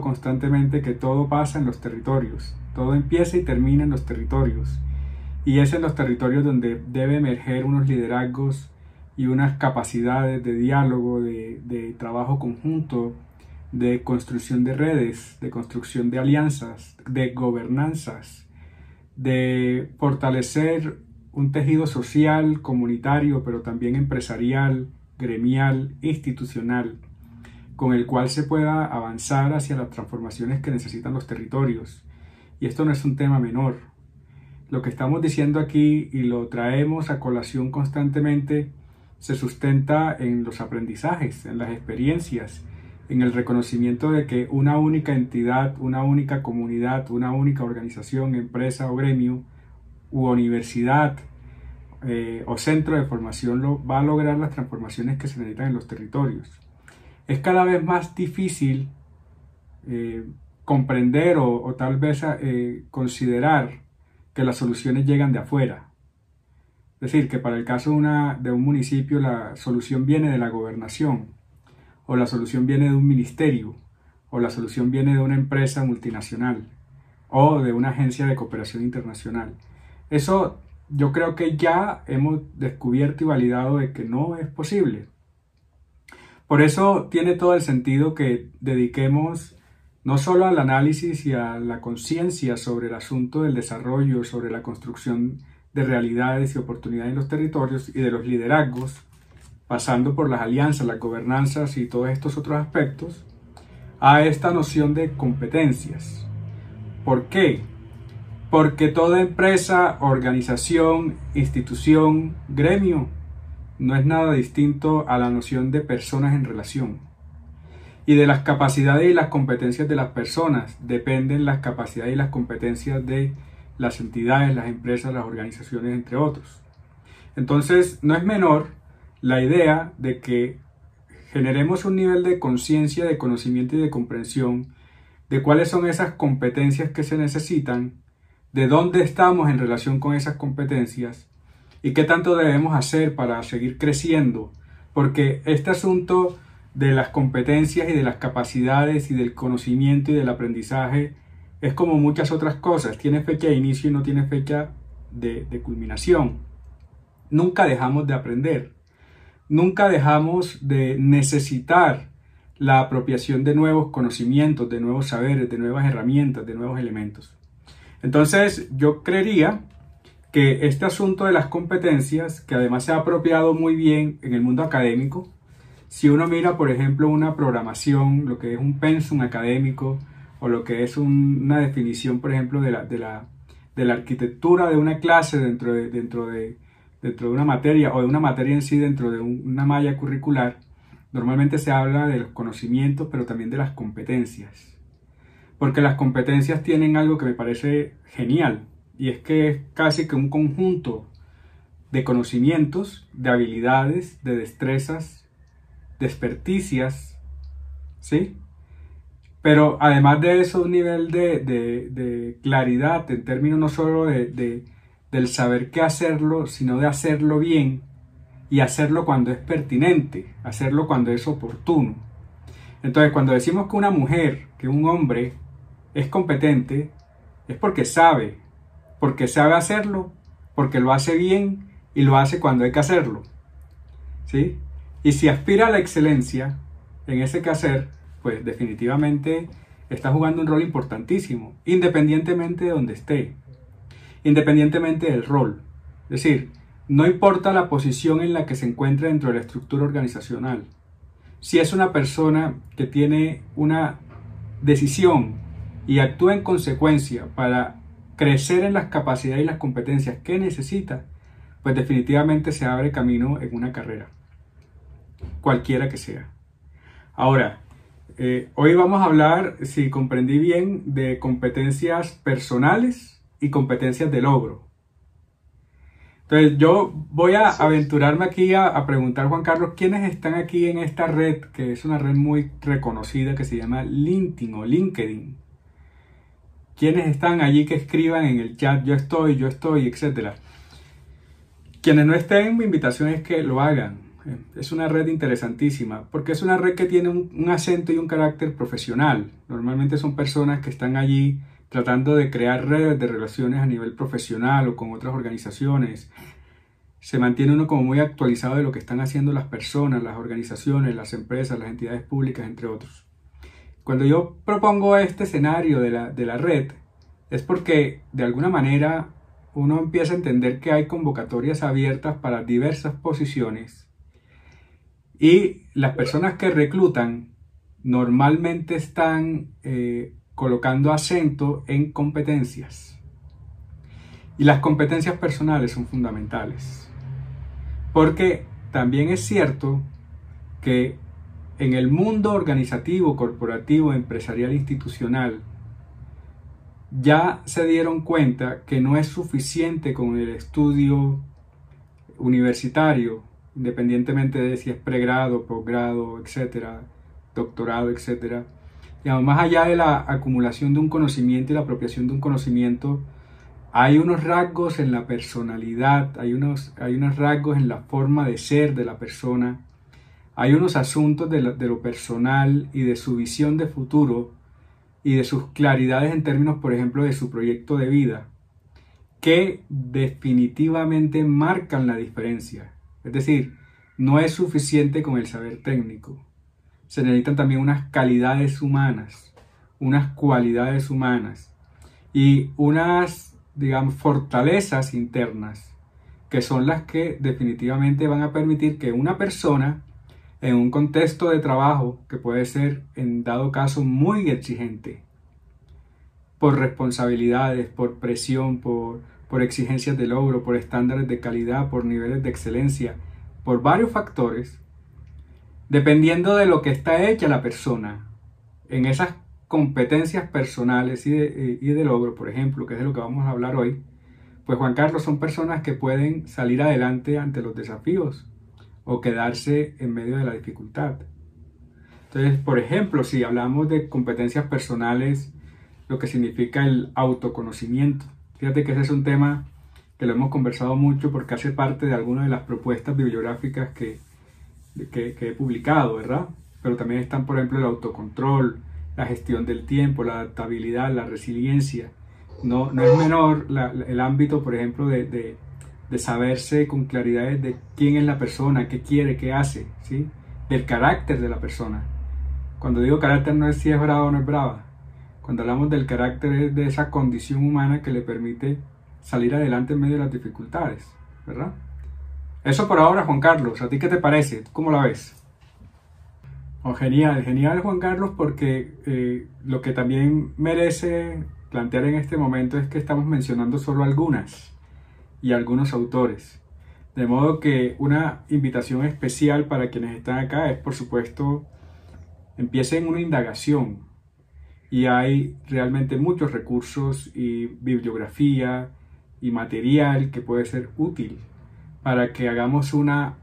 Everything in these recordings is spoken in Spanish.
constantemente que todo pasa en los territorios, todo empieza y termina en los territorios, y es en los territorios donde debe emerger unos liderazgos y unas capacidades de diálogo, de trabajo conjunto, de construcción de redes, de construcción de alianzas, de gobernanzas, de fortalecer un tejido social, comunitario, pero también empresarial, gremial, institucional, con el cual se pueda avanzar hacia las transformaciones que necesitan los territorios. Y esto no es un tema menor. Lo que estamos diciendo aquí y lo traemos a colación constantemente se sustenta en los aprendizajes, en las experiencias, en el reconocimiento de que una única entidad, una única comunidad, una única organización, empresa o gremio u universidad o centro de formación va a lograr las transformaciones que se necesitan en los territorios. Es cada vez más difícil comprender o tal vez considerar que las soluciones llegan de afuera. Es decir, que para el caso de un municipio la solución viene de la gobernación, o la solución viene de un ministerio, o la solución viene de una empresa multinacional, o de una agencia de cooperación internacional. Eso yo creo que ya hemos descubierto y validado de que no es posible. Por eso tiene todo el sentido que dediquemos no solo al análisis y a la conciencia sobre el asunto del desarrollo, sobre la construcción de realidades y oportunidades en los territorios y de los liderazgos, pasando por las alianzas, las gobernanzas y todos estos otros aspectos, a esta noción de competencias. ¿Por qué? Porque toda empresa, organización, institución, gremio, no es nada distinto a la noción de personas en relación. Y de las capacidades y las competencias de las personas dependen las capacidades y las competencias de las entidades, las empresas, las organizaciones, entre otros. Entonces, no es menor la idea de que generemos un nivel de conciencia, de conocimiento y de comprensión de cuáles son esas competencias que se necesitan, de dónde estamos en relación con esas competencias, y qué tanto debemos hacer para seguir creciendo, porque este asunto de las competencias y de las capacidades y del conocimiento y del aprendizaje es como muchas otras cosas, tiene fecha de inicio y no tiene fecha de culminación. Nunca dejamos de aprender, nunca dejamos de necesitar la apropiación de nuevos conocimientos, de nuevos saberes, de nuevas herramientas, de nuevos elementos. Entonces yo creería que este asunto de las competencias, que además se ha apropiado muy bien en el mundo académico, si uno mira, por ejemplo, una programación, lo que es un pensum académico, o lo que es una definición, por ejemplo, de la arquitectura de una clase dentro de una materia, o de una materia en sí dentro de una malla curricular, normalmente se habla de los conocimientos, pero también de las competencias. Porque las competencias tienen algo que me parece genial, y es que es casi que un conjunto de conocimientos, de habilidades, de destrezas, de experticias, ¿sí? Pero además de eso, un nivel de claridad en términos no solo del saber qué hacerlo, sino de hacerlo bien y hacerlo cuando es pertinente, hacerlo cuando es oportuno. Entonces, cuando decimos que una mujer, que un hombre es competente, es porque sabe hacerlo, porque lo hace bien y lo hace cuando hay que hacerlo, ¿sí? Y si aspira a la excelencia en ese quehacer, pues definitivamente está jugando un rol importantísimo, independientemente de donde esté, independientemente del rol. Es decir, no importa la posición en la que se encuentre dentro de la estructura organizacional. Si es una persona que tiene una decisión y actúa en consecuencia para crecer en las capacidades y las competencias que necesita, pues definitivamente se abre camino en una carrera, cualquiera que sea. Ahora, hoy vamos a hablar, si comprendí bien, de competencias personales y competencias de logro. Entonces yo voy a aventurarme aquí a preguntar, Juan Carlos, ¿quiénes están aquí en esta red, que es una red muy reconocida que se llama LinkedIn o LinkedIn? ¿Quiénes están allí que escriban en el chat yo estoy, etcétera? Quienes no estén, mi invitación es que lo hagan. Es una red interesantísima, porque es una red que tiene un acento y un carácter profesional. Normalmente son personas que están allí tratando de crear redes de relaciones a nivel profesional o con otras organizaciones. Se mantiene uno como muy actualizado de lo que están haciendo las personas, las organizaciones, las empresas, las entidades públicas, entre otros. Cuando yo propongo este escenario de la red, es porque de alguna manera uno empieza a entender que hay convocatorias abiertas para diversas posiciones y las personas que reclutan normalmente están colocando acento en competencias. Y las competencias personales son fundamentales. Porque también es cierto que en el mundo organizativo, corporativo, empresarial, institucional, ya se dieron cuenta que no es suficiente con el estudio universitario, independientemente de si es pregrado, posgrado, etcétera, doctorado, etcétera. Y más allá de la acumulación de un conocimiento y la apropiación de un conocimiento, hay unos rasgos en la personalidad, hay unos rasgos en la forma de ser de la persona, hay unos asuntos de lo personal y de su visión de futuro y de sus claridades en términos, por ejemplo, de su proyecto de vida, que definitivamente marcan la diferencia. Es decir, no es suficiente con el saber técnico. Se necesitan también unas calidades humanas, unas cualidades humanas y unas, digamos, fortalezas internas, que son las que definitivamente van a permitir que una persona, en un contexto de trabajo que puede ser, en dado caso, muy exigente, por responsabilidades, por presión, por exigencias de logro, por estándares de calidad, por niveles de excelencia, por varios factores, dependiendo de lo que está hecha la persona, en esas competencias personales y de logro, por ejemplo, que es de lo que vamos a hablar hoy, pues Juan Carlos, son personas que pueden salir adelante ante los desafíos o quedarse en medio de la dificultad. Entonces, por ejemplo, si hablamos de competencias personales, lo que significa el autoconocimiento. Fíjate que ese es un tema que lo hemos conversado mucho porque hace parte de algunas de las propuestas bibliográficas que he publicado, ¿verdad? Pero también están, por ejemplo, el autocontrol, la gestión del tiempo, la adaptabilidad, la resiliencia. No es menor el ámbito, por ejemplo, de saberse con claridad de quién es la persona, qué quiere, qué hace, ¿sí? Del carácter de la persona. Cuando digo carácter no es si es brava o no es brava. Cuando hablamos del carácter es de esa condición humana que le permite salir adelante en medio de las dificultades, ¿verdad? Eso por ahora, Juan Carlos. ¿A ti qué te parece? ¿Cómo la ves? Oh, genial, genial, Juan Carlos, porque lo que también merece plantear en este momento es que estamos mencionando solo algunas y algunos autores. De modo que una invitación especial para quienes están acá es, por supuesto, empiecen una indagación. Y hay realmente muchos recursos y bibliografía y material que puede ser útil para que hagamos una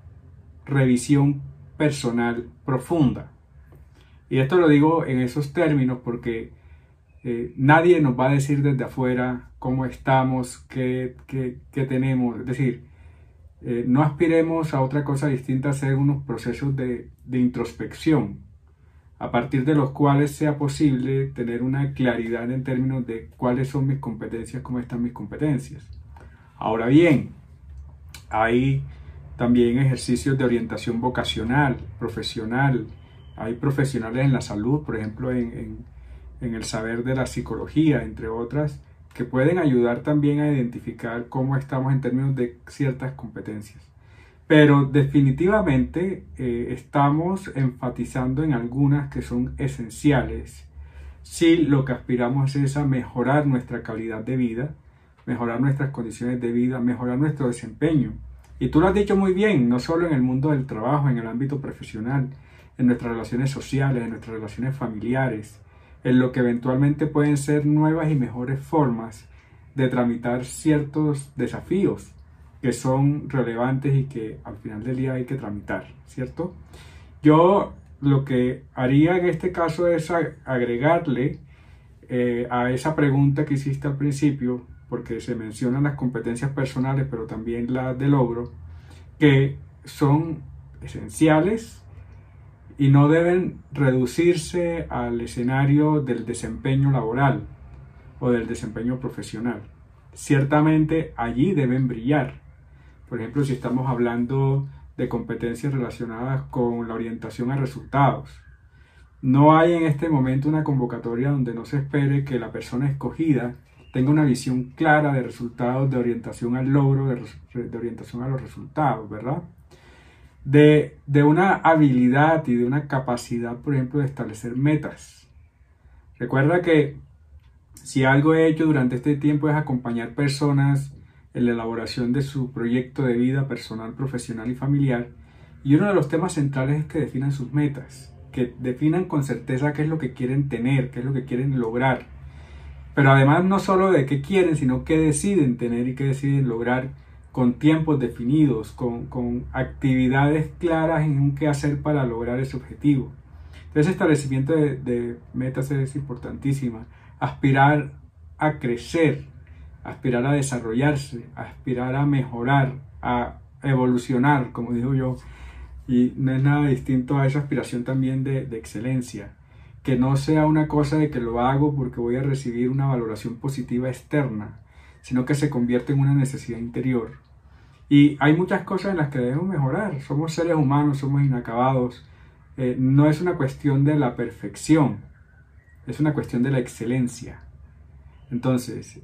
revisión personal profunda. Y esto lo digo en esos términos porque nadie nos va a decir desde afuera cómo estamos, qué tenemos. Es decir, no aspiremos a otra cosa distinta a hacer unos procesos de introspección, a partir de los cuales sea posible tener una claridad en términos de cuáles son mis competencias, cómo están mis competencias. Ahora bien, hay también ejercicios de orientación vocacional, profesional. Hay profesionales en la salud, por ejemplo, en el saber de la psicología, entre otras, que pueden ayudar también a identificar cómo estamos en términos de ciertas competencias. Pero definitivamente estamos enfatizando en algunas que son esenciales si lo que aspiramos es a mejorar nuestra calidad de vida, mejorar nuestras condiciones de vida, mejorar nuestro desempeño. Y tú lo has dicho muy bien, no solo en el mundo del trabajo, en el ámbito profesional, en nuestras relaciones sociales, en nuestras relaciones familiares, en lo que eventualmente pueden ser nuevas y mejores formas de tramitar ciertos desafíos que son relevantes y que al final del día hay que tramitar, ¿cierto? Yo lo que haría en este caso es agregarle a esa pregunta que hiciste al principio, porque se mencionan las competencias personales, pero también las de logro, que son esenciales y no deben reducirse al escenario del desempeño laboral o del desempeño profesional. Ciertamente allí deben brillar. Por ejemplo, si estamos hablando de competencias relacionadas con la orientación a resultados, no hay en este momento una convocatoria donde no se espere que la persona escogida tenga una visión clara de resultados, de orientación al logro, de orientación a los resultados, ¿verdad? De una habilidad y de una capacidad, por ejemplo, de establecer metas. Recuerda que si algo he hecho durante este tiempo es acompañar personas en la elaboración de su proyecto de vida personal, profesional y familiar, y uno de los temas centrales es que definan sus metas, que definan con certeza qué es lo que quieren tener, qué es lo que quieren lograr. Pero además no solo de qué quieren, sino qué deciden tener y qué deciden lograr con tiempos definidos, con actividades claras en un qué hacer para lograr ese objetivo. Entonces, el establecimiento de metas es importantísima. Aspirar a crecer, aspirar a desarrollarse, aspirar a mejorar, a evolucionar, como digo yo, y no es nada distinto a esa aspiración también de excelencia. Que no sea una cosa de que lo hago porque voy a recibir una valoración positiva externa, sino que se convierte en una necesidad interior. Y hay muchas cosas en las que debemos mejorar. Somos seres humanos, somos inacabados. No es una cuestión de la perfección, es una cuestión de la excelencia. Entonces,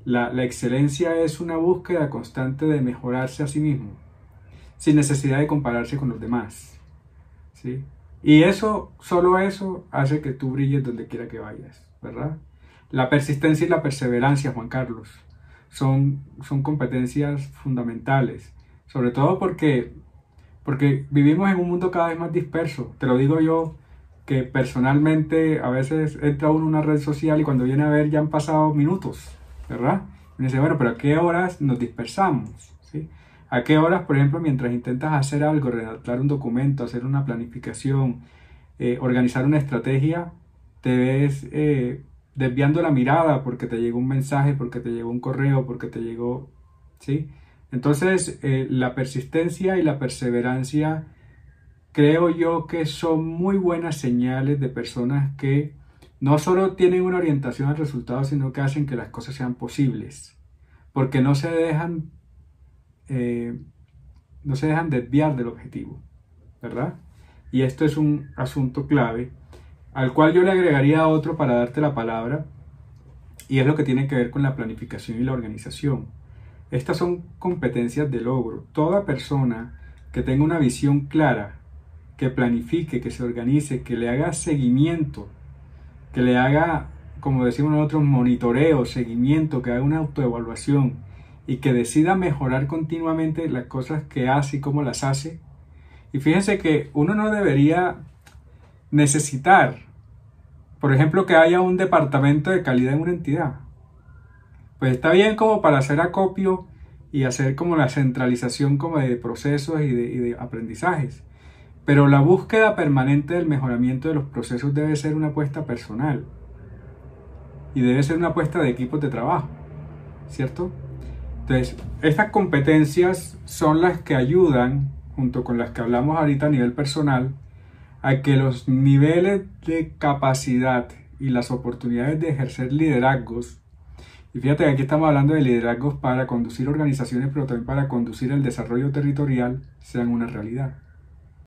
la excelencia es una búsqueda constante de mejorarse a sí mismo, sin necesidad de compararse con los demás, ¿sí? Y eso, solo eso, hace que tú brilles donde quiera que vayas, ¿verdad? La persistencia y la perseverancia, Juan Carlos, son competencias fundamentales, sobre todo porque vivimos en un mundo cada vez más disperso. Te lo digo yo, que personalmente a veces entra uno en una red social y cuando viene a ver ya han pasado minutos, ¿verdad? Y me dice, bueno, pero ¿a qué horas nos dispersamos? ¿Sí? ¿A qué horas, por ejemplo, mientras intentas hacer algo, redactar un documento, hacer una planificación, organizar una estrategia, te ves desviando la mirada porque te llegó un mensaje, porque te llegó un correo, porque te llegó, ¿sí? Entonces, la persistencia y la perseverancia creo yo que son muy buenas señales de personas que no solo tienen una orientación al resultado, sino que hacen que las cosas sean posibles, porque no se dejan desviar del objetivo, ¿verdad? Y esto es un asunto clave, al cual yo le agregaría otro para darte la palabra, y es lo que tiene que ver con la planificación y la organización. Estas son competencias de logro. Toda persona que tenga una visión clara, que planifique, que se organice, que le haga seguimiento, que le haga, como decimos nosotros, monitoreo, seguimiento, que haga una autoevaluación y que decida mejorar continuamente las cosas que hace y cómo las hace. Y fíjense que uno no debería necesitar, por ejemplo, que haya un departamento de calidad en una entidad. Pues está bien como para hacer acopio y hacer como la centralización como de procesos y de aprendizajes. Pero la búsqueda permanente del mejoramiento de los procesos debe ser una apuesta personal y debe ser una apuesta de equipos de trabajo, ¿cierto? Entonces, estas competencias son las que ayudan, junto con las que hablamos ahorita a nivel personal, a que los niveles de capacidad y las oportunidades de ejercer liderazgos, y fíjate que aquí estamos hablando de liderazgos para conducir organizaciones, pero también para conducir el desarrollo territorial, sean una realidad.